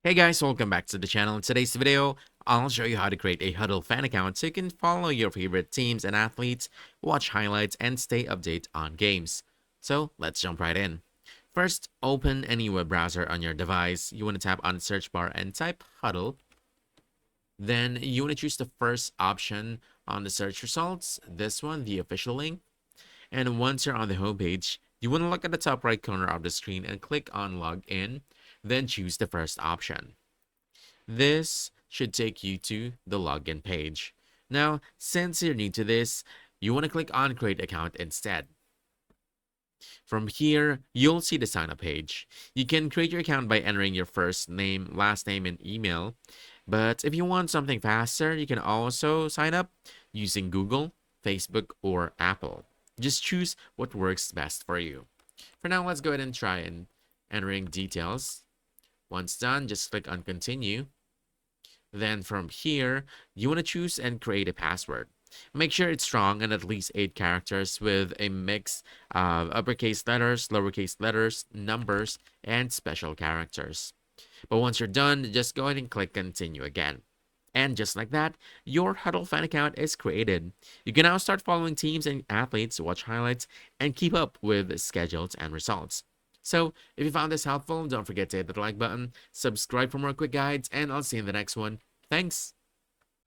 Hey guys, welcome back to the channel. In today's video, I'll show you how to create a Hudl fan account so you can follow your favorite teams and athletes, watch highlights, and stay updated on games. So let's jump right in. First, open any web browser on your device. You want to tap on the search bar and type Hudl. Then you want to choose the first option on the search results, this one, the official link. And once you're on the homepage, you want to look at the top right corner of the screen and click on Login, then choose the first option. This should take you to the login page. Now, since you're new to this, you want to click on Create Account instead. From here, you'll see the sign up page. You can create your account by entering your first name, last name, and email. But if you want something faster, you can also sign up using Google, Facebook, or Apple. Just choose what works best for you. For now, let's go ahead and try entering details. Once done, just click on Continue. Then from here, you want to choose and create a password. Make sure it's strong and at least 8 characters with a mix of uppercase letters, lowercase letters, numbers, and special characters. But once you're done, just go ahead and click Continue again. And just like that, your Hudl fan account is created. You can now start following teams and athletes, watch highlights, and keep up with schedules and results. So, if you found this helpful, don't forget to hit the like button, subscribe for more quick guides, and I'll see you in the next one. Thanks!